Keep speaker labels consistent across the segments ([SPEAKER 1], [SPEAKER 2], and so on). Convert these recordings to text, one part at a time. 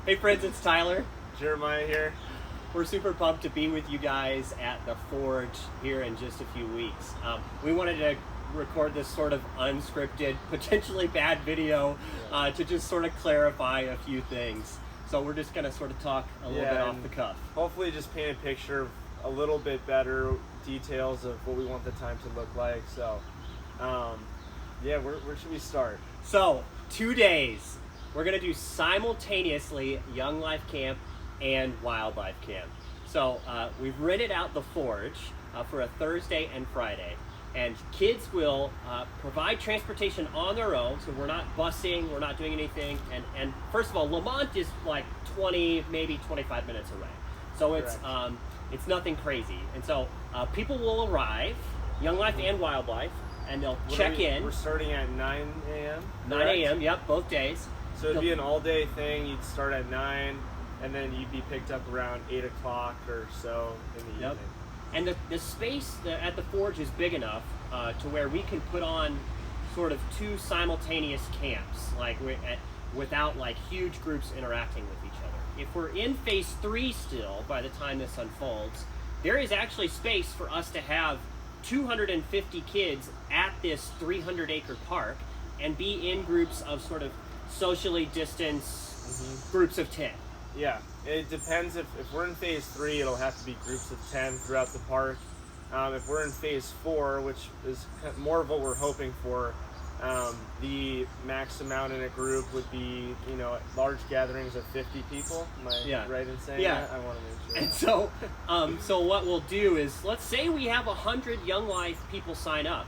[SPEAKER 1] Hey friends, it's Tyler.
[SPEAKER 2] Jeremiah here.
[SPEAKER 1] We're super pumped to be with you guys at the Forge here in just a few weeks. We wanted to record this sort of unscripted, potentially bad video to just sort of clarify a few things. So we're just going to sort of talk a little bit off the cuff.
[SPEAKER 2] Hopefully just paint a picture of a little bit better details of what we want the time to look like. So, where should we start?
[SPEAKER 1] So, 2 days. We're going to do simultaneously Young Life Camp and Wildlife Camp. So we've rented out the Forge for a Thursday and Friday. And kids will provide transportation on their own, so we're not busing, we're not doing anything. And first of all, Lamont is like 20, maybe 25 minutes away. So it's nothing crazy. And so people will arrive, Young Life and Wildlife, and they'll check in.
[SPEAKER 2] We're starting at 9 a.m.?
[SPEAKER 1] 9 a.m., yep, both days.
[SPEAKER 2] So it'd be an all-day thing. You'd start at 9, and then you'd be picked up around 8 o'clock or so in the evening.
[SPEAKER 1] And the space at the Forge is big enough to where we can put on sort of two simultaneous camps, like without like huge groups interacting with each other. If we're in phase 3 still, by the time this unfolds, there is actually space for us to have 250 kids at this 300-acre park and be in groups of sort of socially distanced groups of 10.
[SPEAKER 2] Yeah, it depends. If we're in phase 3, it'll have to be groups of 10 throughout the park. If we're in phase 4, which is more of what we're hoping for, the max amount in a group would be, large gatherings of 50 people. Am I right in saying that? I want to make
[SPEAKER 1] sure. And so what we'll do is, let's say we have 100 Young Life people sign up.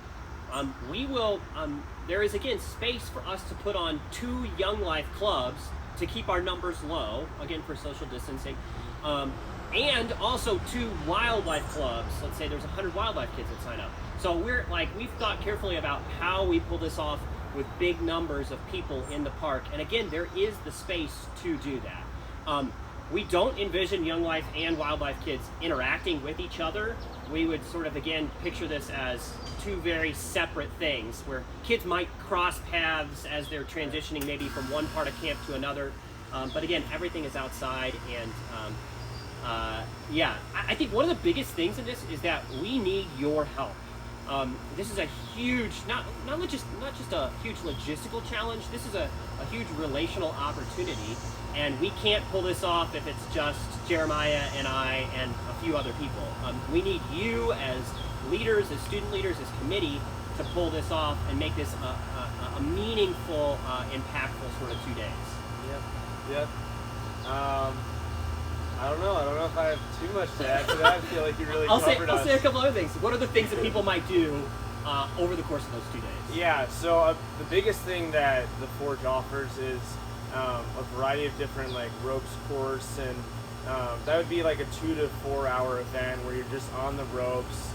[SPEAKER 1] We will, there is again space for us to put on 2 Young Life clubs to keep our numbers low, again for social distancing, and also 2 wildlife clubs. Let's say there's 100 wildlife kids that sign up. So we've thought carefully about how we pull this off with big numbers of people in the park. And again, there is the space to do that. We don't envision Young Life and wildlife kids interacting with each other. We would sort of, again, picture this as 2 very separate things where kids might cross paths as they're transitioning maybe from one part of camp to another. But again, everything is outside. And I think one of the biggest things in this is that we need your help. This is a huge, not just a huge logistical challenge. This is a huge relational opportunity, and we can't pull this off if it's just Jeremiah and I and a few other people. We need you as leaders, as student leaders, as committee to pull this off and make this a meaningful, impactful sort of 2 days.
[SPEAKER 2] Yep. I don't know if I have too much to add to that. I feel like you really covered us.
[SPEAKER 1] I'll say a couple other things. What are the things that people might do over the course of those 2 days?
[SPEAKER 2] Yeah, so the biggest thing that the Forge offers is a variety of different ropes course, and that would be like a 2 to 4 hour event where you're just on the ropes.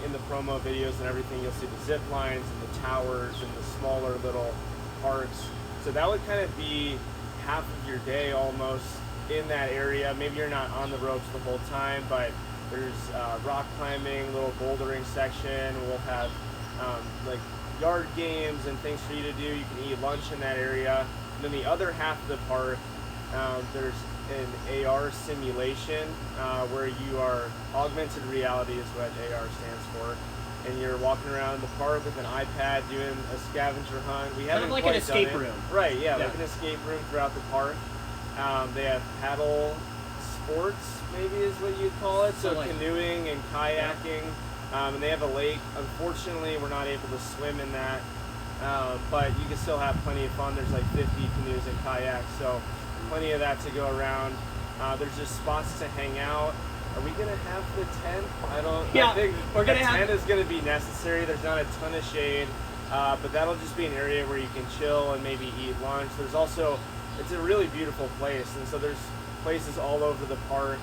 [SPEAKER 2] In the promo videos and everything, you'll see the zip lines and the towers and the smaller little parks. So that would kind of be half of your day almost in that area. Maybe you're not on the ropes the whole time, but there's rock climbing, little bouldering section. We'll have yard games and things for you to do. You can eat lunch in that area. And then the other half of the park, there's an AR simulation where you are, augmented reality is what AR stands for, and you're walking around the park with an iPad doing a scavenger hunt. We haven't
[SPEAKER 1] like
[SPEAKER 2] quite
[SPEAKER 1] an escape
[SPEAKER 2] done it.
[SPEAKER 1] room.
[SPEAKER 2] Right, yeah, like an escape room throughout the park. They have paddle sports, maybe is what you'd call it, so canoeing and kayaking, and they have a lake. Unfortunately, we're not able to swim in that, but you can still have plenty of fun. There's 50 canoes and kayaks, so plenty of that to go around. There's just spots to hang out. Are we gonna have the tent? I think
[SPEAKER 1] we're gonna
[SPEAKER 2] tent is gonna be necessary. There's not a ton of shade, but that'll just be an area where you can chill and maybe eat lunch. There's also, it's a really beautiful place, and so there's places all over the park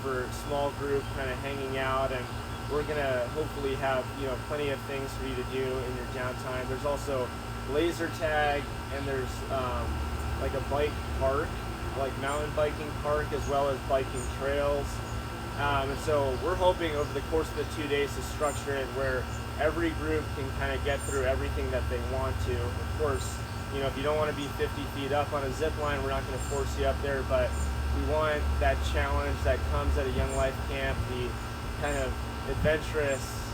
[SPEAKER 2] for small group kind of hanging out, and we're gonna hopefully have plenty of things for you to do in your downtime. There's also laser tag, and there's a bike park, mountain biking park, as well as biking trails. And so we're hoping over the course of the 2 days to structure it where every group can kind of get through everything that they want to. Of course, if you don't want to be 50 feet up on a zip line, we're not going to force you up there, but we want that challenge that comes at a Young Life camp, the kind of adventurous,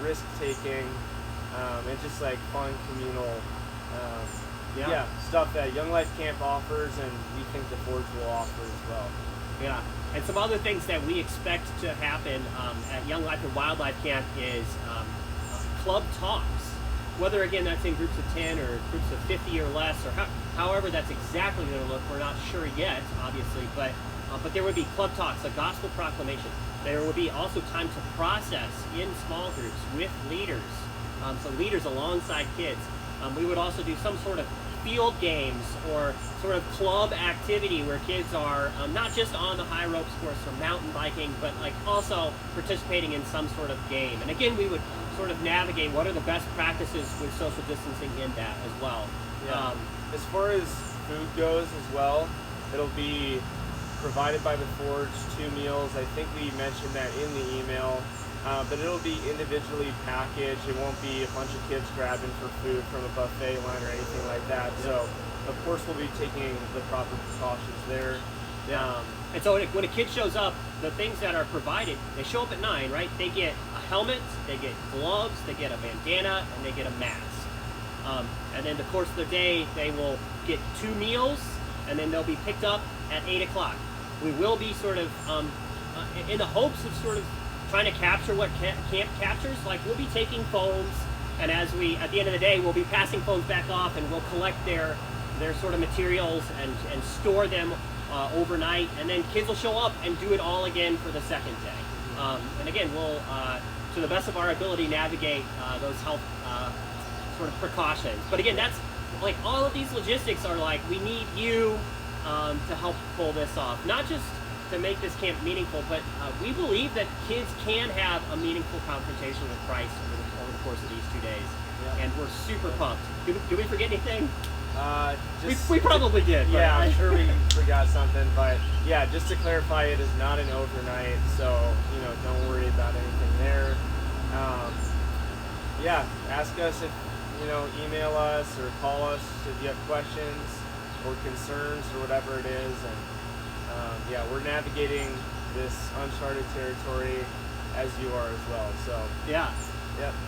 [SPEAKER 2] risk-taking, and just like fun communal stuff that Young Life Camp offers, and we think the Forge will offer as well.
[SPEAKER 1] Yeah, and some other things that we expect to happen at Young Life and Wildlife Camp is club talks. Whether, again, that's in groups of 10 or groups of 50 or less, or however that's exactly going to look, we're not sure yet, obviously, but there would be club talks, a gospel proclamation. There would be also time to process in small groups with leaders, so leaders alongside kids. We would also do some sort of field games or sort of club activity where kids are not just on the high ropes course or mountain biking, but like also participating in some sort of game. And again, we would sort of navigate what are the best practices with social distancing in that as well.
[SPEAKER 2] Yeah. As far as food goes as well, it'll be provided by the Forge, 2 meals. I think we mentioned that in the email. But it'll be individually packaged. It won't be a bunch of kids grabbing for food from a buffet line or anything like that. So, of course, we'll be taking the proper precautions there.
[SPEAKER 1] And so when a kid shows up, the things that are provided, they show up at 9, right? They get a helmet, they get gloves, they get a bandana, and they get a mask. And then the course of the day, they will get 2 meals, and then they'll be picked up at 8 o'clock. We will be sort of, in the hopes of sort of trying to capture what camp captures, like we'll be taking phones, and at the end of the day, we'll be passing phones back off, and we'll collect their sort of materials and store them overnight, and then kids will show up and do it all again for the second day. And again, we'll, to the best of our ability, navigate those health sort of precautions. But again, that's like all of these logistics are like, we need you to help pull this off. Not just to make this camp meaningful, but we believe that kids can have a meaningful confrontation with Christ over the course of these 2 days. Yeah. And we're super pumped. Did we forget anything? We probably did.
[SPEAKER 2] Yeah, I'm sure we forgot something, but yeah, just to clarify, it is not an overnight, so don't worry about anything there. Ask us if email us or call us if you have questions or concerns or whatever it is, and we're navigating this uncharted territory as you are as well. So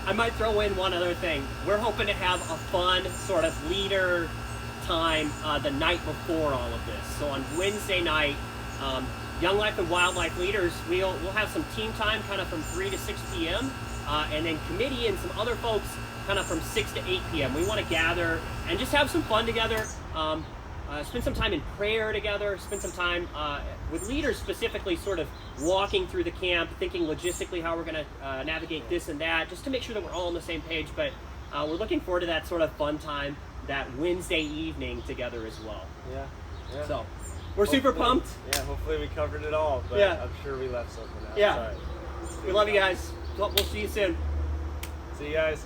[SPEAKER 1] I might throw in one other thing. We're hoping to have a fun sort of leader time the night before all of this. So on Wednesday night, Young Life and Wildlife leaders, we'll have some team time kind of from 3 to 6 p.m. And then committee and some other folks kind of from 6 to 8 p.m. We want to gather and just have some fun together. Spend some time in prayer together, spend some time with leaders specifically sort of walking through the camp, thinking logistically how we're going to navigate this and that, just to make sure that we're all on the same page. But we're looking forward to that sort of fun time that Wednesday evening together as well.
[SPEAKER 2] Yeah.
[SPEAKER 1] So we're super pumped.
[SPEAKER 2] Yeah, hopefully we covered it all, but I'm sure we left something out.
[SPEAKER 1] Yeah. We love you guys. We'll see you soon.
[SPEAKER 2] See you guys.